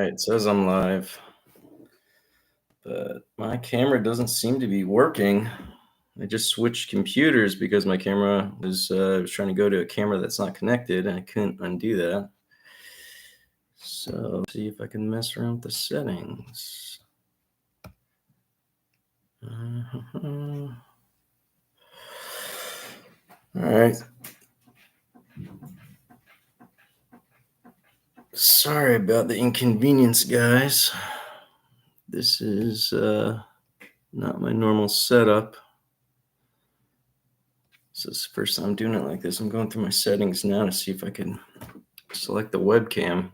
It says I'm live, but my camera doesn't seem to be working. I just switched computers because my camera was trying to go to a camera that's not connected, and I couldn't undo that. So see if I can mess around with the settings. All right. Sorry about the inconvenience, guys. This is not my normal setup. This is the first time I'm doing it like this. I'm going through my settings now to see if I can select the webcam.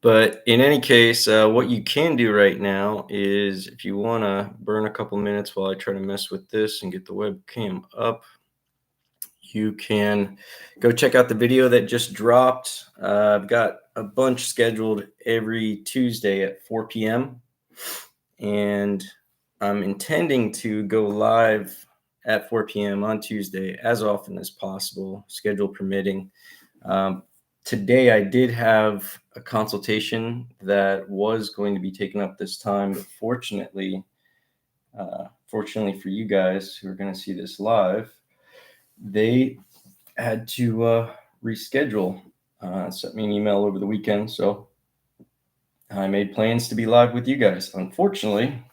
But in any case, what you can do right now is if you want to burn a couple minutes while I try to mess with this and get the webcam up, you can go check out the video that just dropped. I've got a bunch scheduled every Tuesday at 4 p.m. And I'm intending to go live at 4 p.m. on Tuesday as often as possible, schedule permitting. Today, I did have a consultation that was going to be taken up this time, but fortunately for you guys who are going to see this live, they had to reschedule. Sent me an email over the weekend, so I made plans to be live with you guys. Unfortunately,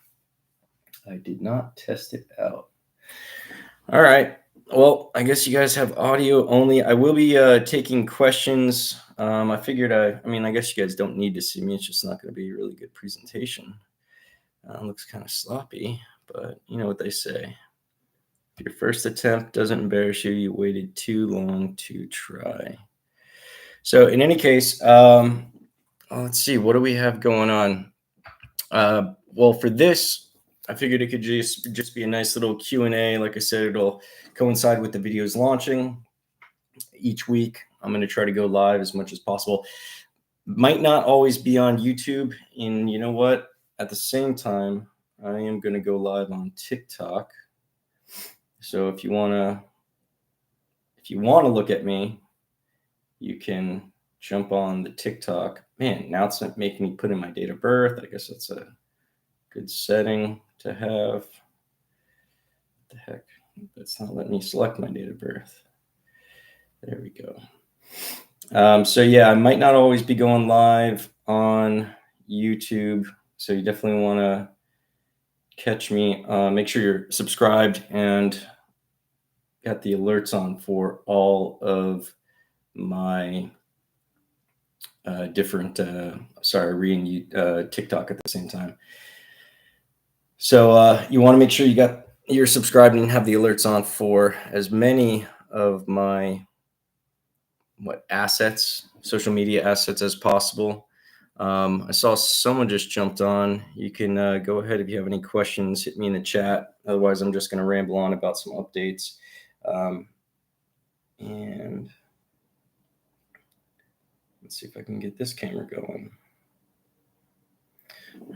I did not test it out. All right. Well, I guess you guys have audio only. I will be taking questions. I figured I guess you guys don't need to see me. It's just not going to be a really good presentation. Looks kind of sloppy, but you know what they say. If your first attempt doesn't embarrass you, you waited too long to try. So in any case, let's see. What do we have going on? Well, for this, I figured it could just be a nice little Q&A. Like I said, it'll coincide with the videos launching each week. I'm going to try to go live as much as possible. Might not always be on YouTube. And you know what? At the same time, I am going to go live on TikTok. So if you want to look at me, you can jump on the TikTok. Man, now it's not making me put in my date of birth. I guess that's a good setting to have. What the heck? That's not letting me select my date of birth. There we go. So yeah, I might not always be going live on YouTube. So you definitely want to catch me. Make sure you're subscribed and got the alerts on for all of my different, reading TikTok at the same time. So you want to make sure you're subscribed and have the alerts on for as many of my social media assets as possible. I saw someone just jumped on. You can go ahead if you have any questions, hit me in the chat. Otherwise, I'm just going to ramble on about some updates. And let's see if I can get this camera going.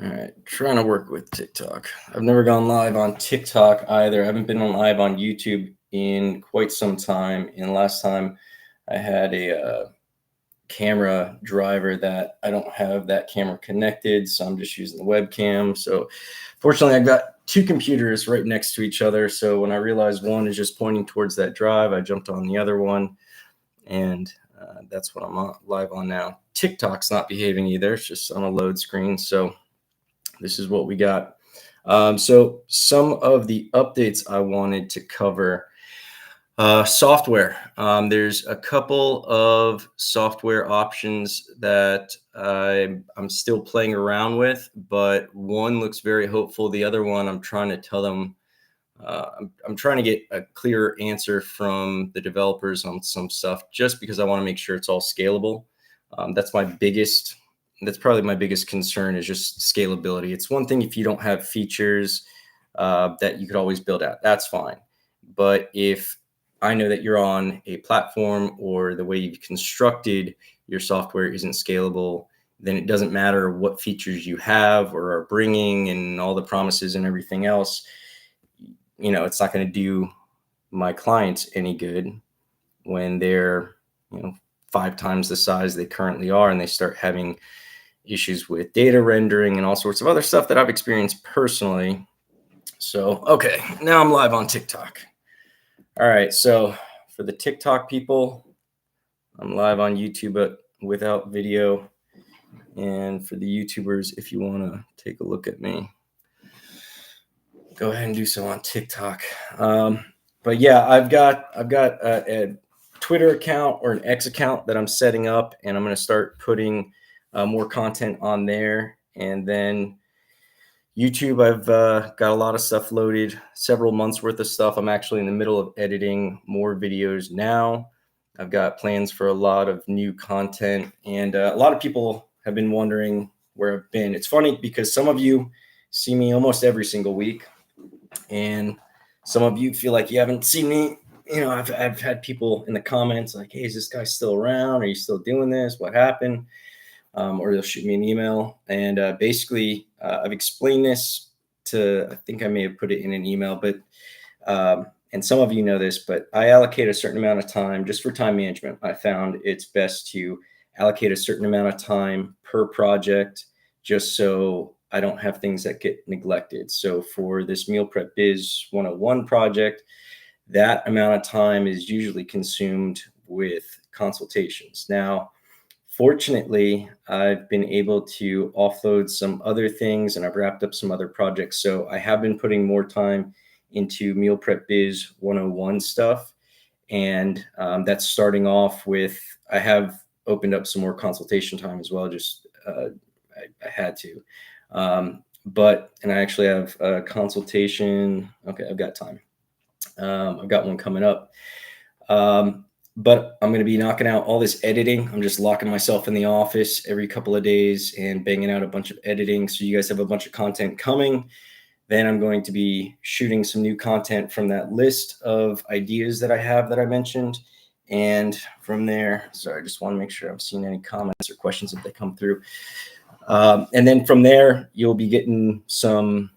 All right, trying to work with TikTok. I've never gone live on TikTok either. I haven't been on live on YouTube in quite some time. And last time I had a camera driver that I don't have that camera connected, so I'm just using the webcam. So fortunately, I've got two computers right next to each other. So when I realized one is just pointing towards that drive, I jumped on the other one, and that's what I'm live on now. TikTok's not behaving either. It's just on a load screen. So this is what we got. So some of the updates I wanted to cover. Software. There's a couple of software options that I'm still playing around with, but one looks very hopeful. The other one, I'm trying to tell them, I'm trying to get a clearer answer from the developers on some stuff, just because I want to make sure it's all scalable. That's probably my biggest concern, is just scalability. It's one thing if you don't have features that you could always build out, that's fine. But if I know that you're on a platform or the way you've constructed your software isn't scalable, then it doesn't matter what features you have or are bringing and all the promises and everything else. It's not going to do my clients any good when they're, 5 times the size they currently are, and they start having issues with data rendering and all sorts of other stuff that I've experienced personally. So, okay, now I'm live on TikTok. All right, so for the TikTok people, I'm live on YouTube, but without video. And for the YouTubers, if you want to take a look at me, go ahead and do so on TikTok. But yeah, I've got a Twitter account or an X account that I'm setting up, and I'm going to start putting more content on there. And then YouTube, I've got a lot of stuff loaded, several months worth of stuff. I'm actually in the middle of editing more videos now. I've got plans for a lot of new content, and a lot of people have been wondering where I've been. It's funny because some of you see me almost every single week, and some of you feel like you haven't seen me. You know, I've had people in the comments like, "Hey, is this guy still around? Are you still doing this? What happened?" Or they'll shoot me an email. And basically, I've explained this to, I think I may have put it in an email, but, and some of you know this, but I allocate a certain amount of time just for time management. I found it's best to allocate a certain amount of time per project just so I don't have things that get neglected. So for this Meal Prep Biz 101 project, that amount of time is usually consumed with consultations. Now, fortunately, I've been able to offload some other things, and I've wrapped up some other projects. So I have been putting more time into Meal Prep Biz 101 stuff. And that's starting off with, I have opened up some more consultation time as well. Just I had to. And I actually have a consultation. Okay, I've got time. I've got one coming up. But I'm going to be knocking out all this editing. I'm just locking myself in the office every couple of days and banging out a bunch of editing. So you guys have a bunch of content coming. Then I'm going to be shooting some new content from that list of ideas that I have that I mentioned. And from there, sorry, I just want to make sure I'm seeing any comments or questions if they come through. And then from there, you'll be getting some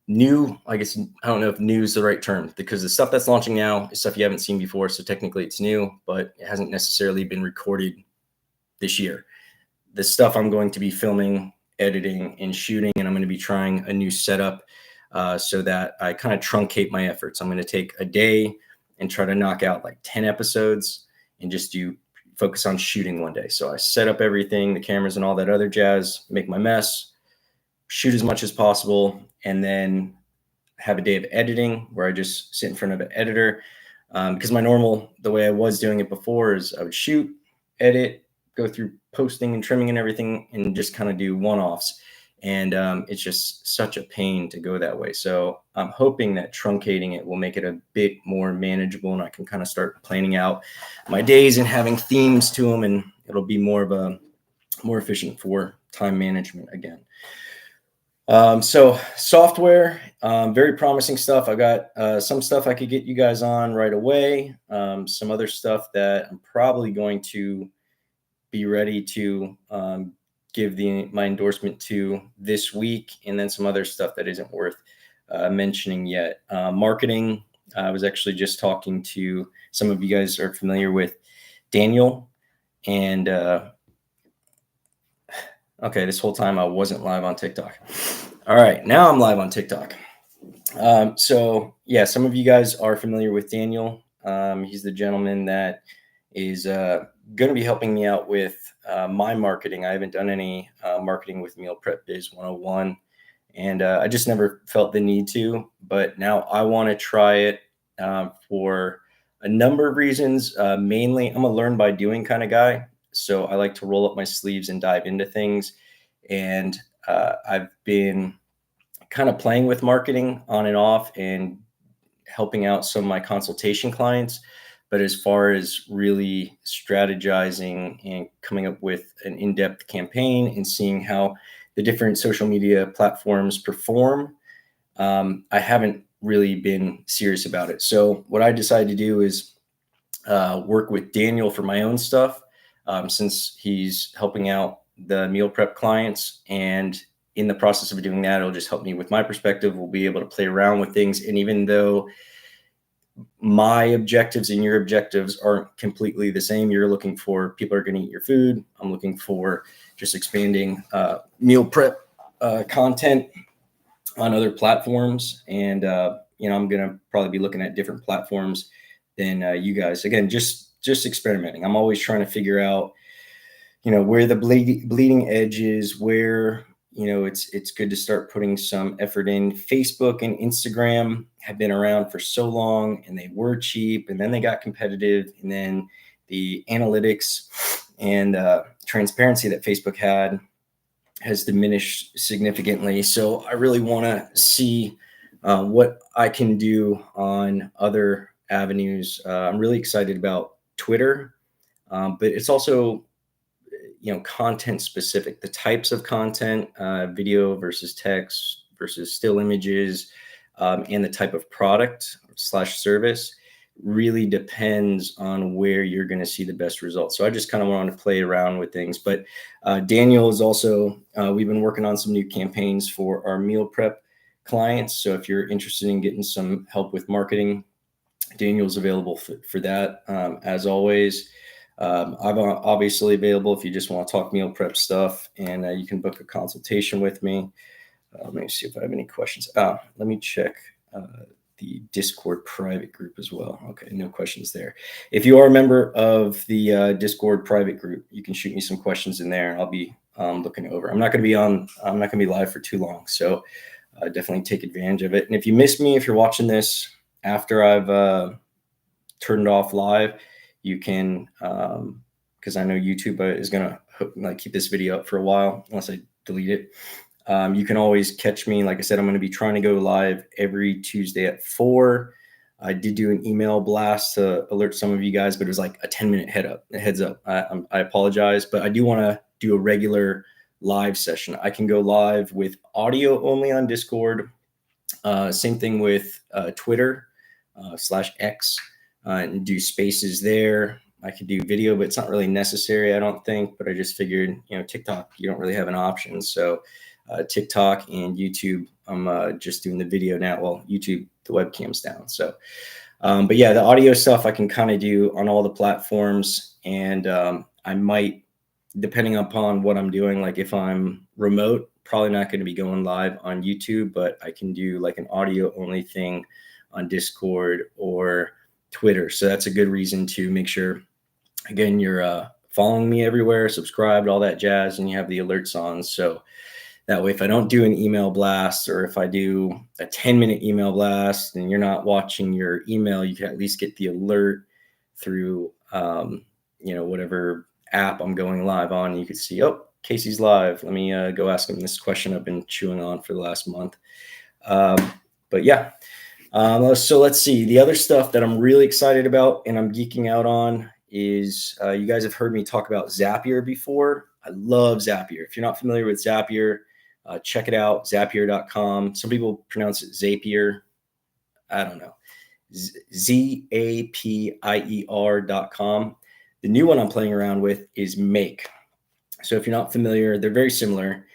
new, I guess, I don't know if new is the right term, because the stuff that's launching now is stuff you haven't seen before. So technically it's new, but it hasn't necessarily been recorded this year. The stuff I'm going to be filming, editing, and shooting, and I'm going to be trying a new setup so that I kind of truncate my efforts. I'm going to take a day and try to knock out like 10 episodes and just focus on shooting one day. So I set up everything, the cameras and all that other jazz, make my mess, shoot as much as possible, and then have a day of editing where I just sit in front of an editor. Because the way I was doing it before is I would shoot, edit, go through posting and trimming and everything, and just kind of do one-offs. And it's just such a pain to go that way. So I'm hoping that truncating it will make it a bit more manageable, and I can kind of start planning out my days and having themes to them, and it'll be more efficient for time management again. So software, very promising stuff. I got some stuff I could get you guys on right away. Some other stuff that I'm probably going to be ready to give my endorsement to this week, and then some other stuff that isn't worth mentioning yet. Marketing, I was actually just talking to some of you guys are familiar with Daniel, and okay, this whole time I wasn't live on TikTok. All right, now I'm live on TikTok. So yeah, some of you guys are familiar with Daniel. He's the gentleman that is going to be helping me out with my marketing. I haven't done any marketing with Meal Prep Biz 101, and I just never felt the need to. But now I want to try it for a number of reasons. Mainly, I'm a learn by doing kind of guy. So I like to roll up my sleeves and dive into things. And I've been kind of playing with marketing on and off and helping out some of my consultation clients. But as far as really strategizing and coming up with an in-depth campaign and seeing how the different social media platforms perform, I haven't really been serious about it. So what I decided to do is work with Daniel for my own stuff, since he's helping out the meal prep clients. And in the process of doing that, it'll just help me with my perspective. We'll be able to play around with things. And even though my objectives and your objectives aren't completely the same. You're looking for people are going to eat your food. I'm looking for just expanding meal prep content on other platforms. And, I'm going to probably be looking at different platforms than you guys. Again, just experimenting. I'm always trying to figure out, where the bleeding edge is, where, it's good to start putting some effort in. Facebook and Instagram have been around for so long, and they were cheap, and then they got competitive, and then the analytics and transparency that Facebook had has diminished significantly. So I really want to see what I can do on other avenues. I'm really excited about Twitter, but it's also content specific, the types of content, video versus text versus still images, and the type of product slash service really depends on where you're going to see the best results. So I just kind of wanted to play around with things. But Daniel is also, we've been working on some new campaigns for our meal prep clients. So if you're interested in getting some help with marketing, Daniel's available for that. As always, I'm obviously available if you just want to talk meal prep stuff, and you can book a consultation with me. Let me see if I have any questions. Let me check the Discord private group as well. Okay, no questions there. If you are a member of the Discord private group, you can shoot me some questions in there. I'll be looking over. I'm not going to be live for too long, so definitely take advantage of it. And if you miss me, if you're watching this after I've turned off live, you can, because I know YouTube is going to keep this video up for a while unless I delete it. You can always catch me. Like I said, I'm going to be trying to go live every Tuesday at 4. I did do an email blast to alert some of you guys, but it was like a 10-minute heads up. I apologize, but I do want to do a regular live session. I can go live with audio only on Discord. Same thing with Twitter /X, and do spaces there. I could do video, but it's not really necessary, I don't think. But I just figured, TikTok, you don't really have an option. So TikTok and YouTube, I'm just doing the video now. Well, YouTube, the webcam's down. So, but yeah, the audio stuff I can kind of do on all the platforms. And I might, depending upon what I'm doing, like if I'm remote, probably not going to be going live on YouTube, but I can do like an audio only thing on Discord or Twitter. So that's a good reason to make sure, again, you're following me everywhere, subscribed, all that jazz, and you have the alerts on. So that way, if I don't do an email blast, or if I do a 10-minute email blast and you're not watching your email, you can at least get the alert through, whatever app I'm going live on. You could see, oh, Casey's live. Let me go ask him this question I've been chewing on for the last month. But yeah. So let's see. The other stuff that I'm really excited about and I'm geeking out on is you guys have heard me talk about Zapier before. I love Zapier. If you're not familiar with Zapier, check it out, Zapier.com. Some people pronounce it Zapier. I don't know. Zapier.com. The new one I'm playing around with is Make. So if you're not familiar, they're very similar.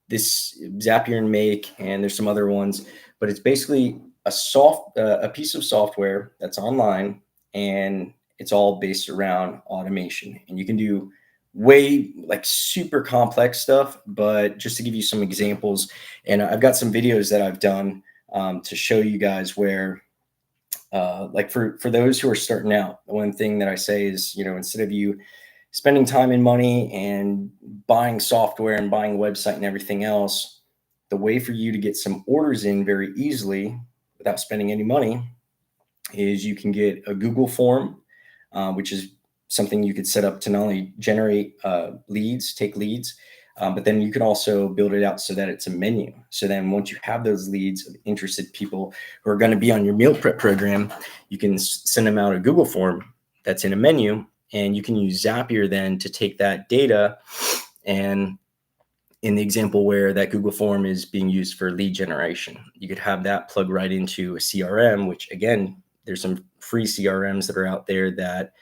This Zapier and Make, and there's some other ones, but it's basically a piece of software that's online, and it's all based around automation. And you can do way super complex stuff, but just to give you some examples, and I've got some videos that I've done to show you guys where, for those who are starting out, the one thing that I say is, instead of you spending time and money and buying software and buying a website and everything else, the way for you to get some orders in very easily without spending any money is you can get a Google form, which is something you could set up to not only generate leads, take leads, but then you can also build it out so that it's a menu. So then once you have those leads of interested people who are going to be on your meal prep program, you can send them out a Google form that's in a menu, and you can use Zapier then to take that data, and in the example where that Google form is being used for lead generation, you could have that plug right into a CRM, which again, there's some free CRMs that are out there that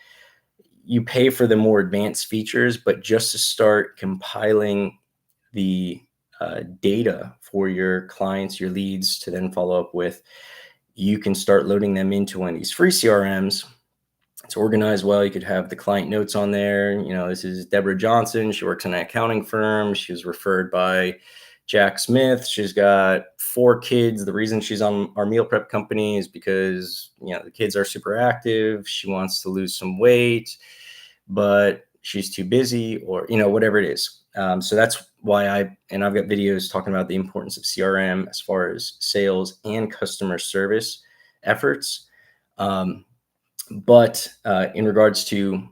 you pay for the more advanced features, but just to start compiling the data for your clients, your leads, to then follow up with, you can start loading them into one of these free CRMs. It's organized well. You could have the client notes on there. This is Deborah Johnson. She works in an accounting firm. She was referred by Jack Smith. She's got 4 kids. The reason she's on our meal prep company is because, the kids are super active. She wants to lose some weight, but she's too busy, or, whatever it is. So that's why I've got videos talking about the importance of CRM as far as sales and customer service efforts. But in regards to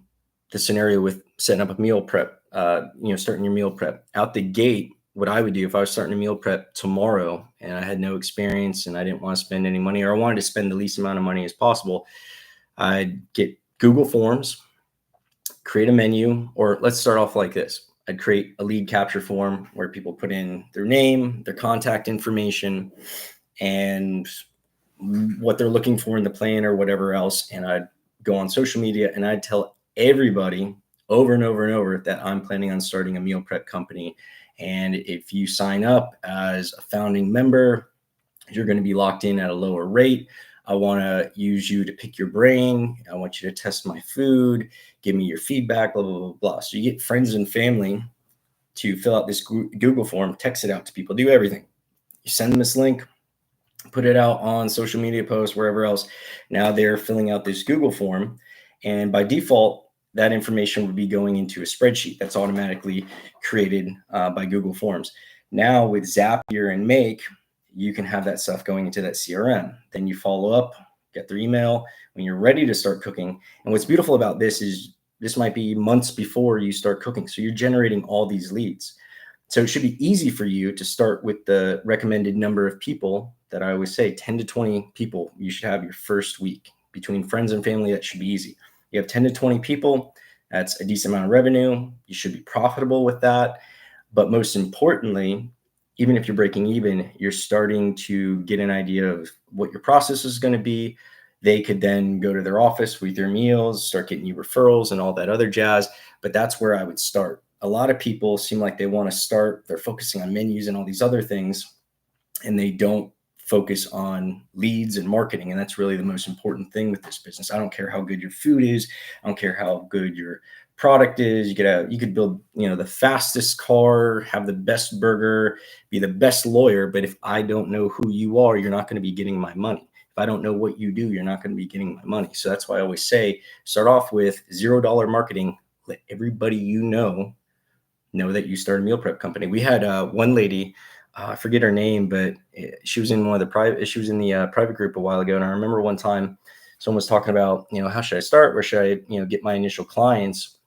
the scenario with setting up a meal prep, starting your meal prep out the gate, what I would do if I was starting a meal prep tomorrow and I had no experience and I didn't want to spend any money, or I wanted to spend the least amount of money as possible, I'd get Google Forms, create a menu, or let's start off like this. I'd create a lead capture form where people put in their name, their contact information, and what they're looking for in the plan or whatever else. And I'd go on social media and I'd tell everybody over and over and over that I'm planning on starting a meal prep company. And if you sign up as a founding member, you're going to be locked in at a lower rate. I want to use you to pick your brain. I want you to test my food, give me your feedback, blah, blah, blah, blah. So you get friends and family to fill out this Google form, text it out to people, do everything. You send them this link, put it out on social media posts, wherever else. Now they're filling out this Google form. And by default, that information would be going into a spreadsheet that's automatically created by Google Forms. Now with Zapier and Make, you can have that stuff going into that CRM. Then you follow up, get their email when you're ready to start cooking. And what's beautiful about this is this might be months before you start cooking. So you're generating all these leads. So it should be easy for you to start with the recommended number of people that I always say, 10 to 20 people you should have your first week. Between friends and family, that should be easy. You have 10 to 20 people, that's a decent amount of revenue. You should be profitable with that. But most importantly, even if you're breaking even, you're starting to get an idea of what your process is going to be. They could then go to their office with your meals, start getting you referrals and all that other jazz. But that's where I would start. A lot of people seem like they want to start, they're focusing on menus and all these other things, and they don't focus on leads and marketing. And that's really the most important thing with this business. I don't care how good your food is. I don't care how good your product is. You could build, the fastest car, have the best burger, be the best lawyer. But if I don't know who you are, you're not going to be getting my money. If I don't know what you do, you're not going to be getting my money. So that's why I always say, start off with $0 marketing. Let everybody know that you start a meal prep company. We had one lady, I forget her name, but she was in the private group a while ago. And I remember one time someone was talking about, how should I start? Where should I, get my initial clients?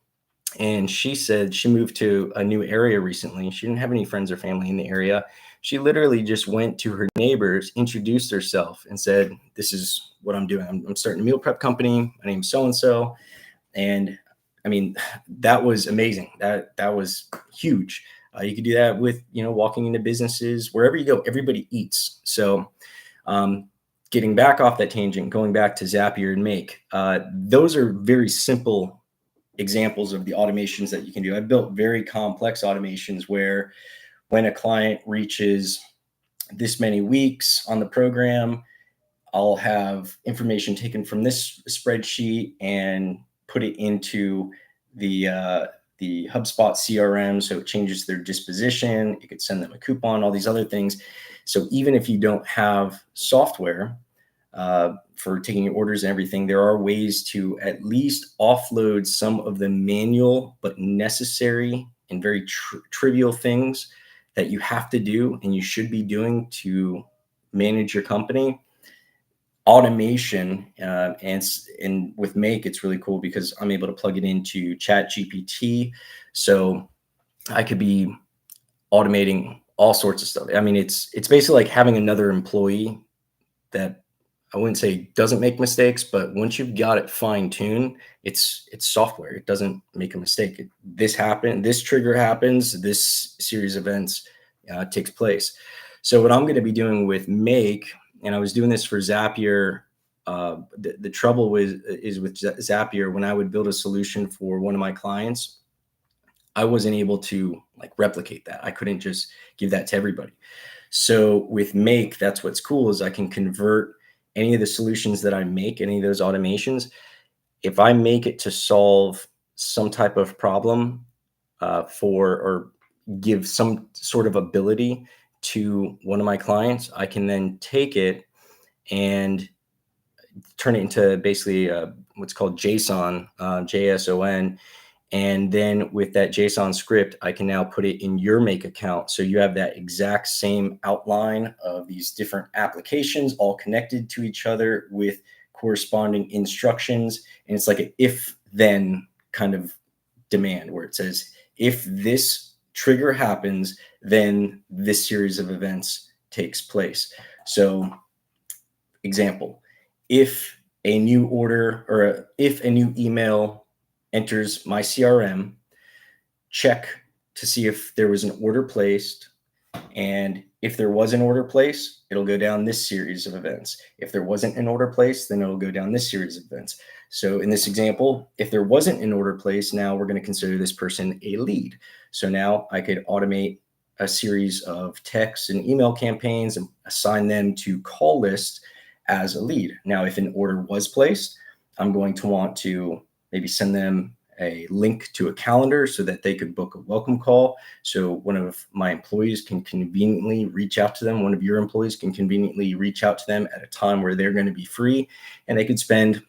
And she said she moved to a new area recently. She didn't have any friends or family in the area. She literally just went to her neighbors, introduced herself, and said, "This is what I'm doing. I'm starting a meal prep company. My name's so-and-so." And I mean, that was amazing. That was huge. You could do that with, walking into businesses, wherever you go, everybody eats. So getting back off that tangent, going back to Zapier and Make, those are very simple examples of the automations that you can do. I've built very complex automations where when a client reaches this many weeks on the program, I'll have information taken from this spreadsheet and put it into the HubSpot CRM, so it changes their disposition. You could send them a coupon, all these other things. So even if you don't have software for taking your orders and everything, there are ways to at least offload some of the manual but necessary and very trivial things that you have to do and you should be doing to manage your company. Automation, and with Make, it's really cool because I'm able to plug it into Chat GPT. So I could be automating all sorts of stuff. I mean, it's basically like having another employee that I wouldn't say doesn't make mistakes, but once you've got it fine-tuned, it's software. It doesn't make a mistake. This happened, this trigger happens, this series of events takes place. So what I'm going to be doing with Make, and I was doing this for Zapier. The trouble is with Zapier, when I would build a solution for one of my clients, I wasn't able to replicate that. I couldn't just give that to everybody. So with Make, that's what's cool is I can convert any of the solutions that I make, any of those automations, if I make it to solve some type of problem for or give some sort of ability to one of my clients, I can then take it and turn it into basically what's called JSON, JSON. And then with that JSON script, I can now put it in your Make account. So you have that exact same outline of these different applications all connected to each other with corresponding instructions. And it's like an if then kind of demand where it says, if this trigger happens, then this series of events takes place. So example, if a new order or if a new email enters my CRM, check to see if there was an order placed. And if there was an order placed, it'll go down this series of events. If there wasn't an order placed, then it'll go down this series of events. So in this example, if there wasn't an order placed, now we're going to consider this person a lead. So now I could automate a series of text and email campaigns and assign them to call lists as a lead. Now, if an order was placed, I'm going to want to maybe send them a link to a calendar so that they could book a welcome call. So one of my employees can conveniently reach out to them. One of your employees can conveniently reach out to them at a time where they're going to be free, and they could spend.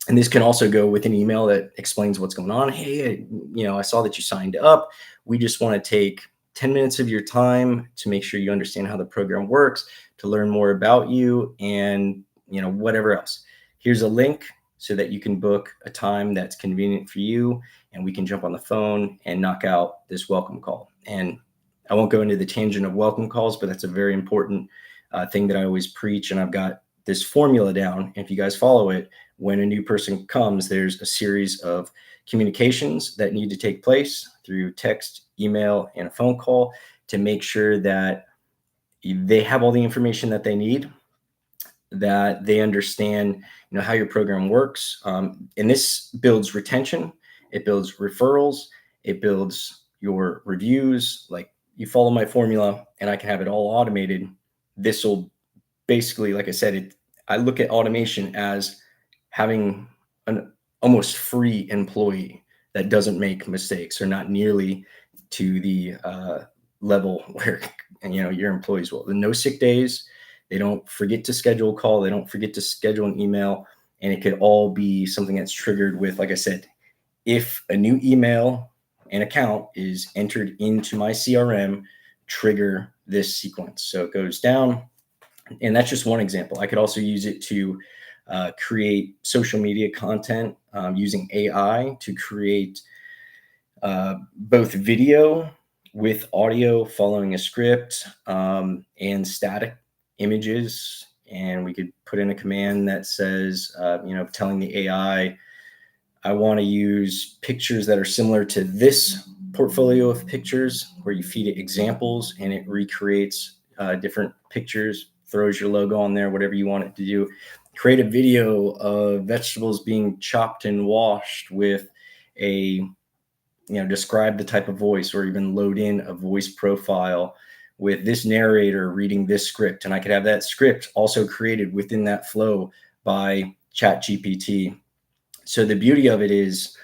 And this can also go with an email that explains what's going on. Hey, I saw that you signed up. We just want to take 10 minutes of your time to make sure you understand how the program works, to learn more about you, and whatever else. Here's a link so that you can book a time that's convenient for you, and we can jump on the phone and knock out this welcome call. And I won't go into the tangent of welcome calls, but that's a very important thing that I always preach. And I've got this formula down. If you guys follow it, when a new person comes, there's a series of communications that need to take place through text, email, and a phone call to make sure that they have all the information that they need, that they understand how your program works. And this builds retention, it builds referrals, it builds your reviews. Like, you follow my formula and I can have it all automated. This will basically, like I said, I look at automation as having an almost free employee that doesn't make mistakes, or not nearly to the level where your employees will. No sick days. They don't forget to schedule a call. They don't forget to schedule an email. And it could all be something that's triggered with, like I said, if a new email and account is entered into my CRM, trigger this sequence. So it goes down. And that's just one example. I could also use it to create social media content using AI to create both video with audio following a script and static images. And we could put in a command that says, telling the AI, I want to use pictures that are similar to this portfolio of pictures, where you feed it examples and it recreates different pictures, throws your logo on there, whatever you want it to do. Create a video of vegetables being chopped and washed with a, describe the type of voice, or even load in a voice profile with this narrator reading this script. And I could have that script also created within that flow by ChatGPT. So the beauty of it is,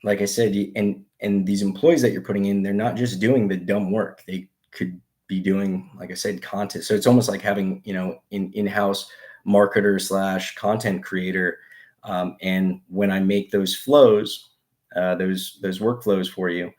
like I said, and these employees that you're putting in, they're not just doing the dumb work. They could be doing, like I said, content. So it's almost like having, an in-house marketer / content creator. And when I make those flows, those workflows for you,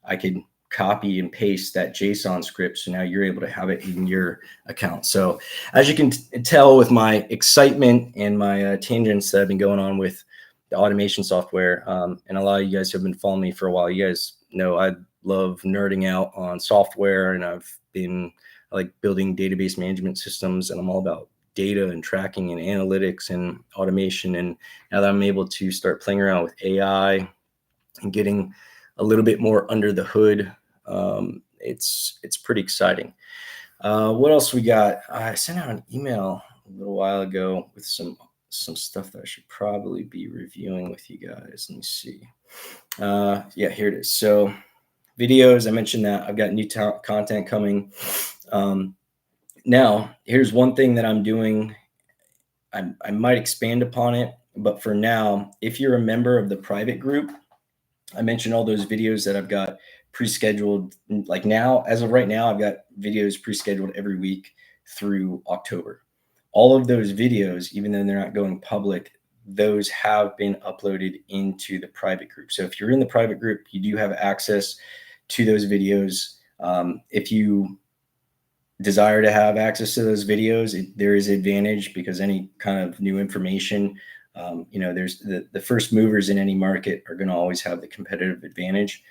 I could copy and paste that JSON script. So now you're able to have it in your account. So as you can tell with my excitement and my tangents that have been going on with the automation software, and a lot of you guys who have been following me for a while, you guys know I love nerding out on software, and I like building database management systems, and I'm all about data and tracking and analytics and automation. And now that I'm able to start playing around with AI and getting a little bit more under the hood, it's pretty exciting. What else we got? I sent out an email a little while ago with some stuff that I should probably be reviewing with you guys. Let me see. Yeah, here it is. So videos, I mentioned that I've got new content coming. Now, here's one thing that I'm doing. I might expand upon it, but for now, if you're a member of the private group, I mentioned all those videos that I've got pre-scheduled. Like now, as of right now, I've got videos pre-scheduled every week through October. All of those videos, even though they're not going public, those have been uploaded into the private group. So if you're in the private group, you do have access to those videos. If you desire to have access to those videos, there is advantage because any kind of new information, there's the first movers in any market are going to always have the competitive advantage.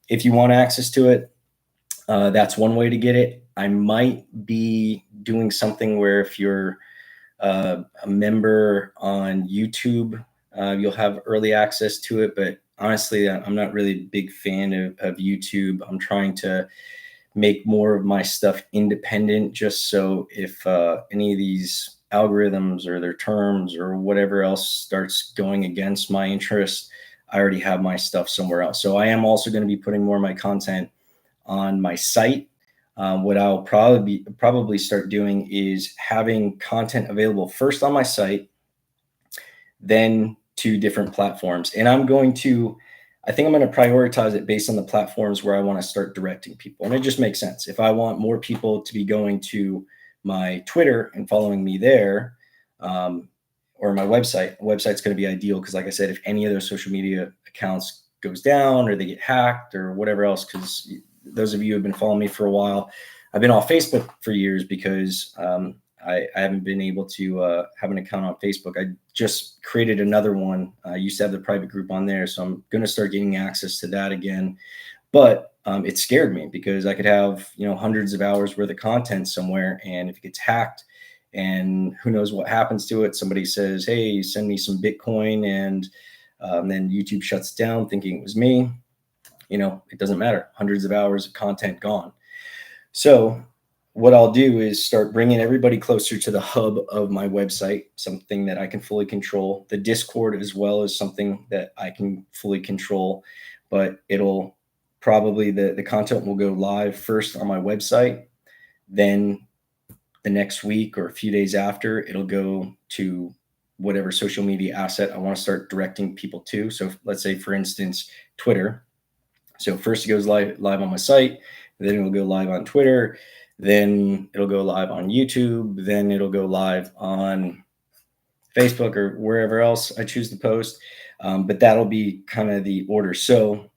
If you want access to it, that's one way to get it. I might be doing something where if you're a member on YouTube, you'll have early access to it. But honestly, I'm not really a big fan of YouTube. I'm trying to make more of my stuff independent, just so if any of these algorithms or their terms or whatever else starts going against my interest, I already have my stuff somewhere else. So I am also going to be putting more of my content on my site. What I'll probably start doing is having content available first on my site, then to different platforms. And I think I'm going to prioritize it based on the platforms where I want to start directing people. And it just makes sense. If I want more people to be going to my Twitter and following me there, or my website's going to be ideal because, like I said, if any of those social media accounts goes down or they get hacked or whatever else, because those of you who have been following me for a while, I've been off Facebook for years because I haven't been able to have an account on Facebook. I just created another one. I used to have the private group on there, so I'm going to start getting access to that again. But it scared me because I could have hundreds of hours worth of content somewhere, and if it gets hacked, and who knows what happens to it. Somebody says, "Hey, send me some Bitcoin," and then YouTube shuts down, thinking it was me. It doesn't matter. Hundreds of hours of content gone. So what I'll do is start bringing everybody closer to the hub of my website, something that I can fully control. The Discord as well is something that I can fully control, but it'll probably, the content will go live first on my website. Then the next week or a few days after, it'll go to whatever social media asset I want to start directing people to. So let's say, for instance, Twitter. So first it goes live on my site, then it'll go live on Twitter, then it'll go live on YouTube, then it'll go live on Facebook or wherever else I choose to post. But that'll be kind of the order. So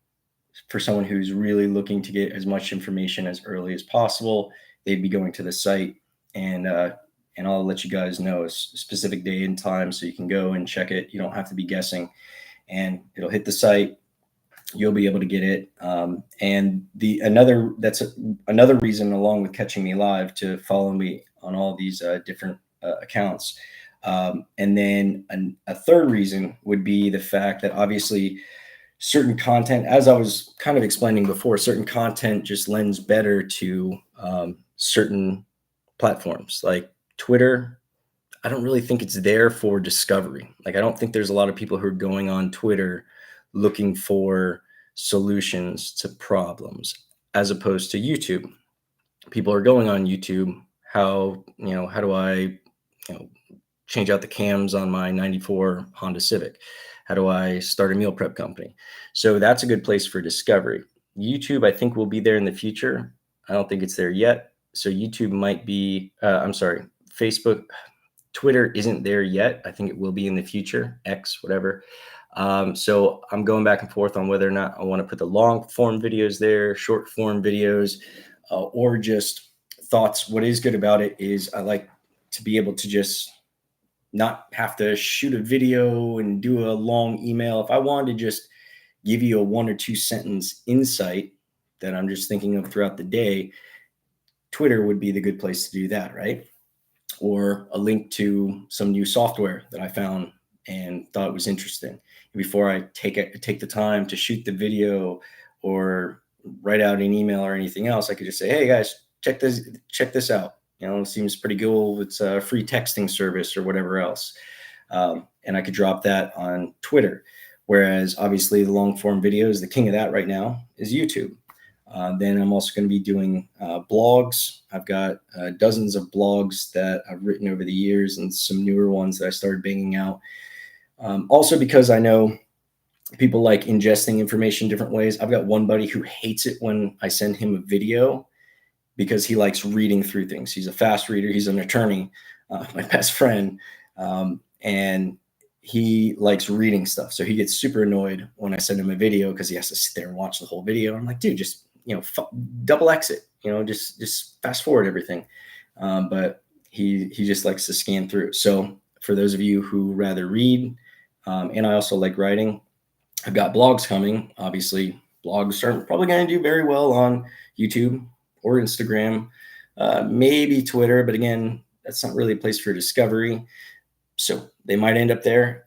for someone who's really looking to get as much information as early as possible, they'd be going to the site, and I'll let you guys know a specific day and time so you can go and check it. You don't have to be guessing, and it'll hit the site. You'll be able to get it. And that's another reason, along with catching me live, to follow me on all these different accounts. And then a third reason would be the fact that obviously certain content, as I was kind of explaining before, certain content just lends better to certain platforms like Twitter. I don't really think it's there for discovery. Like, I don't think there's a lot of people who are going on Twitter looking for solutions to problems, as opposed to YouTube. People are going on YouTube. How do I, change out the cams on my 94 Honda Civic? How do I start a meal prep company? So that's a good place for discovery. YouTube, I think, will be there in the future. I don't think it's there yet. So YouTube might be, Facebook, Twitter isn't there yet. I think it will be in the future, X, whatever. So I'm going back and forth on whether or not I want to put the long form videos there, short form videos, or just thoughts. What is good about it is I like to be able to just not have to shoot a video and do a long email. If I wanted to just give you a 1 or 2 sentence insight that I'm just thinking of throughout the day, Twitter would be the good place to do that, right? Or a link to some new software that I found and thought was interesting. Before I take the time to shoot the video or write out an email or anything else, I could just say, "Hey guys, check this out. It seems pretty cool. It's a free texting service," or whatever else. And I could drop that on Twitter. Whereas obviously the long form videos, the king of that right now is YouTube. Then I'm also going to be doing blogs. I've got dozens of blogs that I've written over the years and some newer ones that I started banging out. Also because I know people like ingesting information different ways. I've got one buddy who hates it when I send him a video because he likes reading through things. He's a fast reader. He's an attorney, my best friend. And he likes reading stuff. So he gets super annoyed when I send him a video because he has to sit there and watch the whole video. I'm like, dude, just, double exit, just fast forward everything. But he just likes to scan through. So for those of you who rather read, and I also like writing, I've got blogs coming. Obviously, blogs are probably going to do very well on YouTube or Instagram, maybe Twitter. But again, that's not really a place for discovery. So they might end up there,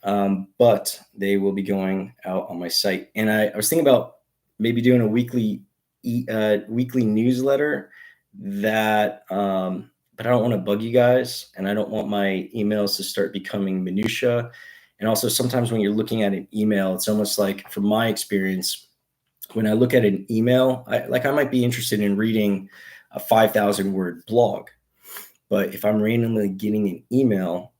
but they will be going out on my site. And I was thinking about maybe doing a weekly newsletter that, but I don't want to bug you guys, and I don't want my emails to start becoming minutia. And also sometimes when you're looking at an email, it's almost like, from my experience, when I look at an email, I might be interested in reading a 5,000 word blog, but if I'm randomly getting an email,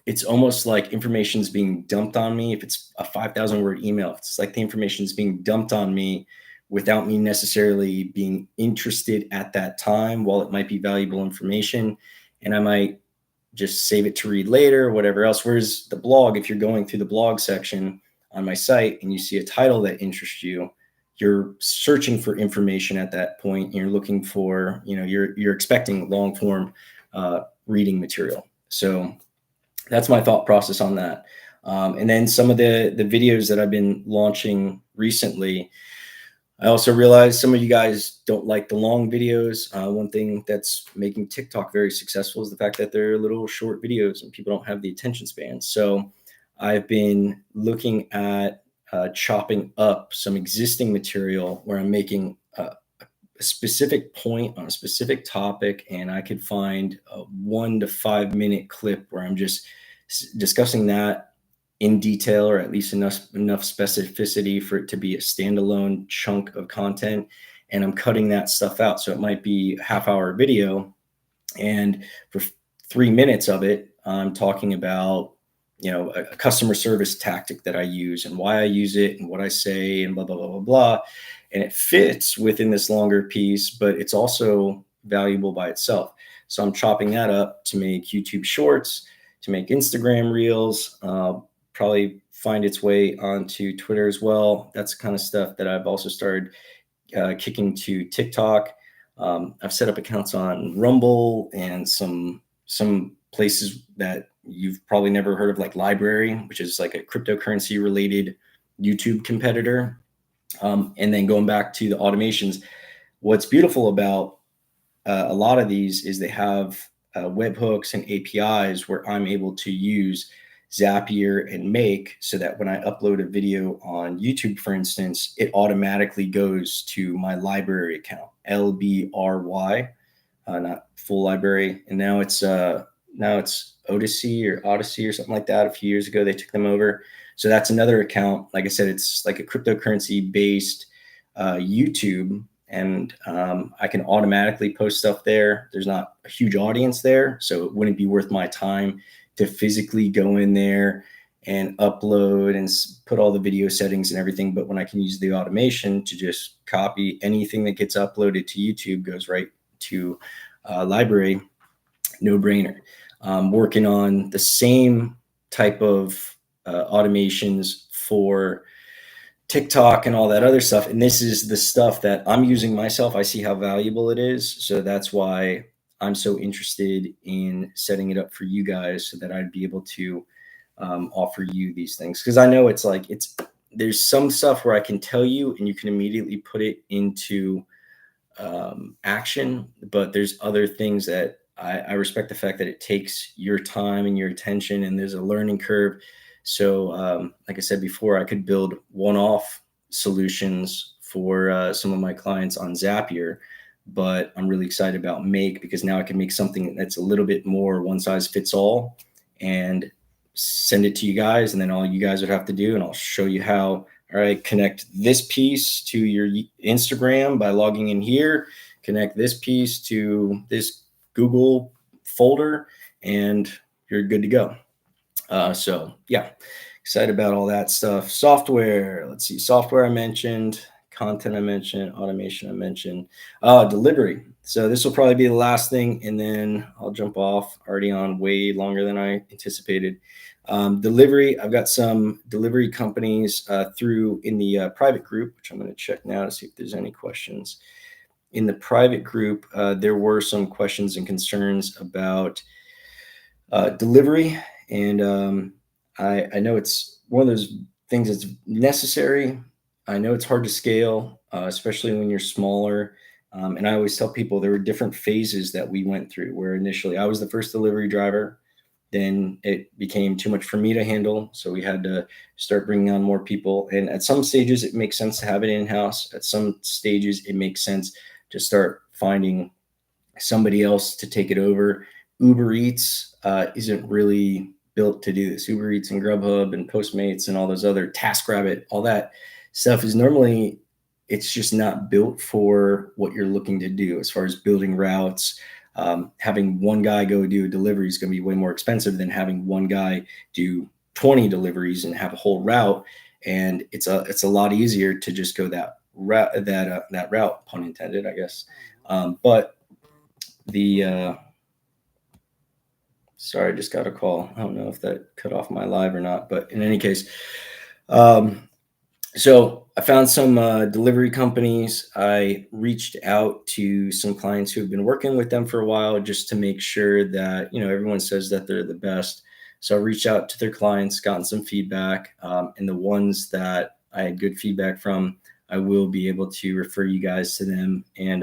it's almost like information is being dumped on me. If it's a 5,000 word email, it's like the information is being dumped on me without me necessarily being interested at that time, while it might be valuable information. And I might just save it to read later or whatever else. Whereas the blog, if you're going through the blog section on my site and you see a title that interests you, you're searching for information at that point. And you're looking for, you're expecting long form reading material. So that's my thought process on that. And then some of the videos that I've been launching recently, I also realized some of you guys don't like the long videos. One thing that's making TikTok very successful is the fact that they're little short videos and people don't have the attention span. So I've been looking at chopping up some existing material where I'm making a specific point on a specific topic, and I could find a 1 to 5 minute clip where I'm just discussing that in detail, or at least enough specificity for it to be a standalone chunk of content. And I'm cutting that stuff out. So it might be a half-hour video, and for 3 minutes of it, I'm talking about, a customer service tactic that I use and why I use it and what I say and blah, blah, blah, blah, blah. And it fits within this longer piece, but it's also valuable by itself. So I'm chopping that up to make YouTube shorts, to make Instagram reels, probably find its way onto Twitter as well. That's the kind of stuff that I've also started kicking to TikTok. I've set up accounts on Rumble and some places that you've probably never heard of, like Library, which is like a cryptocurrency related YouTube competitor. And then going back to the automations, what's beautiful about a lot of these is they have webhooks and APIs where I'm able to use Zapier and Make, so that when I upload a video on YouTube, for instance, it automatically goes to my library account, LBRY, not full library. And now it's Odyssey or something like that. A few years ago, they took them over. So that's another account. Like I said, it's like a cryptocurrency based YouTube, and I can automatically post stuff there. There's not a huge audience there, so it wouldn't be worth my time to physically go in there and upload and put all the video settings and everything. But when I can use the automation to just copy anything that gets uploaded to YouTube, goes right to library, no brainer. Working on the same type of automations for TikTok and all that other stuff. And this is the stuff that I'm using myself. I see how valuable it is. So that's why I'm so interested in setting it up for you guys, so that I'd be able to offer you these things. Because I know there's some stuff where I can tell you and you can immediately put it into action, but there's other things that I respect the fact that it takes your time and your attention, and there's a learning curve. So like I said before, I could build one-off solutions for some of my clients on Zapier, but I'm really excited about Make, because now I can make something that's a little bit more one size fits all and send it to you guys. And then all you guys would have to do, and I'll show you how All right, connect this piece to your Instagram by logging in here, connect this piece to this Google folder, and you're good to go. So yeah, excited about all that stuff. Software, let's see, software I mentioned, content I mentioned, automation I mentioned, delivery. So this will probably be the last thing, and then I'll jump off, already on way longer than I anticipated. Delivery, I've got some delivery companies through in the private group, which I'm going to check now to see if there's any questions. In the private group, there were some questions and concerns about delivery. And I know it's one of those things that's necessary. I know it's hard to scale, especially when you're smaller. And I always tell people there were different phases that we went through, where initially I was the first delivery driver. Then it became too much for me to handle. So we had to start bringing on more people. And at some stages, it makes sense to have it in house. At some stages, it makes sense to start finding somebody else to take it over. Uber Eats isn't really built to do this. Uber Eats and Grubhub and Postmates and all those other TaskRabbit, all that stuff is normally, it's just not built for what you're looking to do as far as building routes. Having one guy go do a delivery is going to be way more expensive than having one guy do 20 deliveries and have a whole route. And it's a lot easier to just go that route, that route, pun intended, I guess. But the sorry, I just got a call. I don't know if that cut off my live or not, but in any case, so I found some delivery companies. I reached out to some clients who have been working with them for a while, just to make sure that, you know, everyone says that they're the best. So I reached out to their clients, gotten some feedback, and the ones that I had good feedback from, I will be able to refer you guys to them. And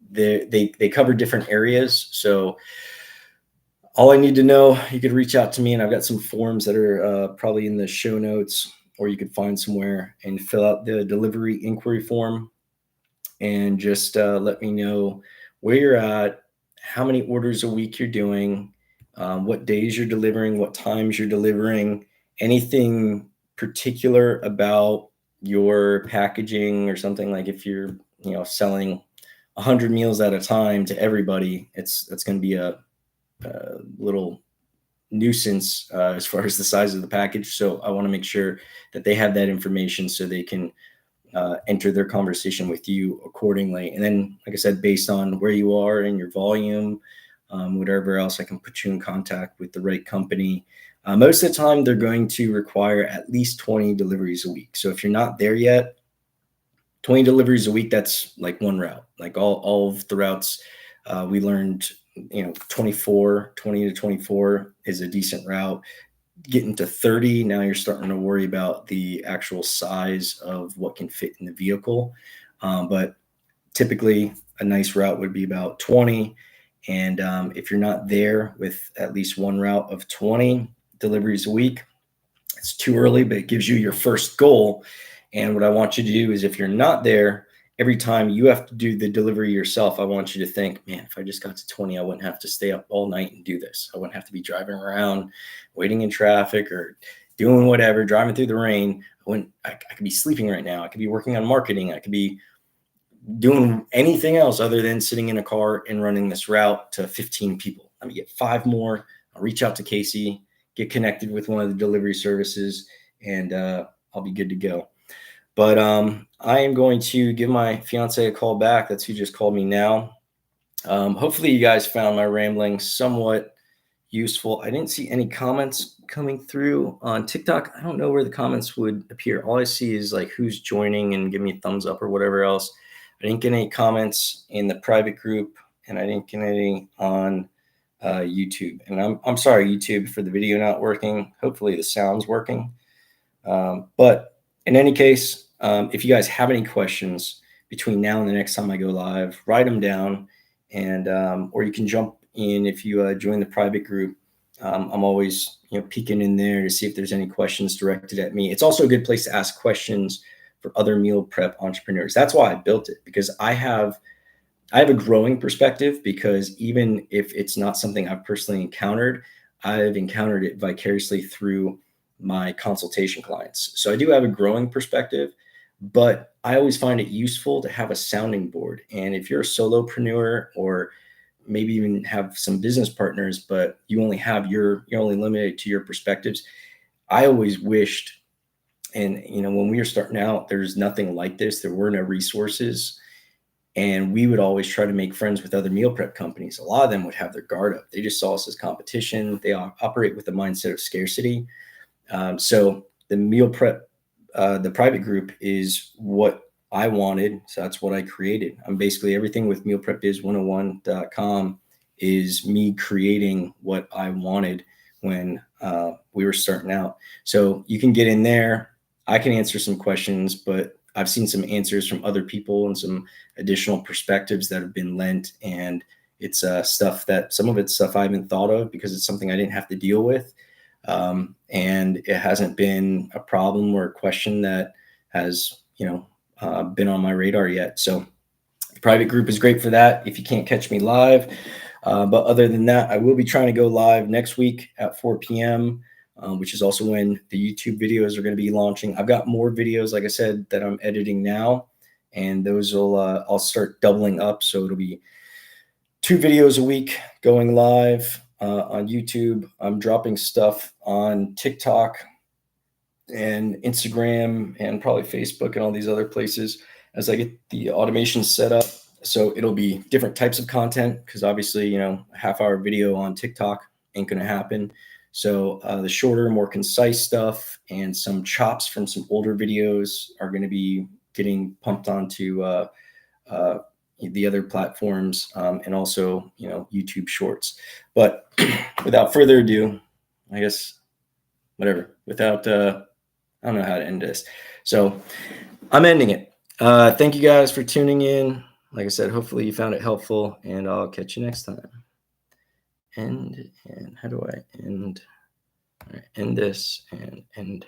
they cover different areas. So all I need to know, you could reach out to me, and I've got some forms that are probably in the show notes, or you could find somewhere and fill out the delivery inquiry form and just let me know where you're at, how many orders a week you're doing, what days you're delivering, what times you're delivering, anything particular about your packaging or something. Like if you're, you know, selling 100 meals at a time to everybody, that's going to be a little nuisance as far as the size of the package. So I want to make sure that they have that information so they can enter their conversation with you accordingly. And then, like I said, based on where you are and your volume, whatever else, I can put you in contact with the right company. Most of the time, they're going to require at least 20 deliveries a week. So if you're not there yet, 20 deliveries a week, that's like one route. Like all of the routes we learned, you know, 20 to 24 is a decent route. Getting to 30, now you're starting to worry about the actual size of what can fit in the vehicle. But typically a nice route would be about 20. And if you're not there with at least one route of 20 deliveries a week, it's too early, but it gives you your first goal. And what I want you to do is, if you're not there, every time you have to do the delivery yourself, I want you to think, man, if I just got to 20, I wouldn't have to stay up all night and do this. I wouldn't have to be driving around, waiting in traffic, or doing whatever, driving through the rain. I could be sleeping right now. I could be working on marketing. I could be doing anything else other than sitting in a car and running this route to 15 people. Let me get 5 more. I'll reach out to Casey, get connected with one of the delivery services, and I'll be good to go. But I am going to give my fiance a call back. That's who just called me now. Hopefully you guys found my rambling somewhat useful. I didn't see any comments coming through on TikTok. I don't know where the comments would appear. All I see is like who's joining and give me a thumbs up or whatever else. I didn't get any comments in the private group, and I didn't get any on YouTube. And I'm sorry, YouTube, for the video not working. Hopefully the sound's working. But in any case, if you guys have any questions between now and the next time I go live, write them down, and or you can jump in if you join the private group. I'm always, you know, peeking in there to see if there's any questions directed at me. It's also a good place to ask questions for other meal prep entrepreneurs. That's why I built it, because I have a growing perspective, because even if it's not something I've personally encountered, I've encountered it vicariously through my consultation clients. So I do have a growing perspective, but I always find it useful to have a sounding board. And if you're a solopreneur, or maybe even have some business partners, but you only have you're only limited to your perspectives. I always wished, and when we were starting out, there's nothing like this. There were no resources. And we would always try to make friends with other meal prep companies. A lot of them would have their guard up. They just saw us as competition. They operate with the mindset of scarcity. So the meal prep, the private group is what I wanted. So that's what I created. I'm basically everything with mealprepbiz101.com is me creating what I wanted when we were starting out. So you can get in there. I can answer some questions, but I've seen some answers from other people and some additional perspectives that have been lent. And it's stuff that some of it's stuff I haven't thought of because it's something I didn't have to deal with. And it hasn't been a problem or a question that has, been on my radar yet. So the private group is great for that if you can't catch me live. But other than that, I will be trying to go live next week at 4 p.m., which is also when the YouTube videos are going to be launching. I've got more videos, like I said, that I'm editing now, and those will I'll start doubling up. So it'll be 2 videos a week going live on YouTube. I'm dropping stuff on TikTok and Instagram and probably Facebook and all these other places as I get the automation set up. So it'll be different types of content because obviously, a half-hour video on TikTok ain't going to happen. So the shorter, more concise stuff and some chops from some older videos are going to be getting pumped onto the other platforms and also, YouTube Shorts. But without further ado, I guess, whatever, I don't know how to end this. So I'm ending it. Thank you guys for tuning in. Like I said, hopefully you found it helpful, and I'll catch you next time. And how do I end? All right, end this and end.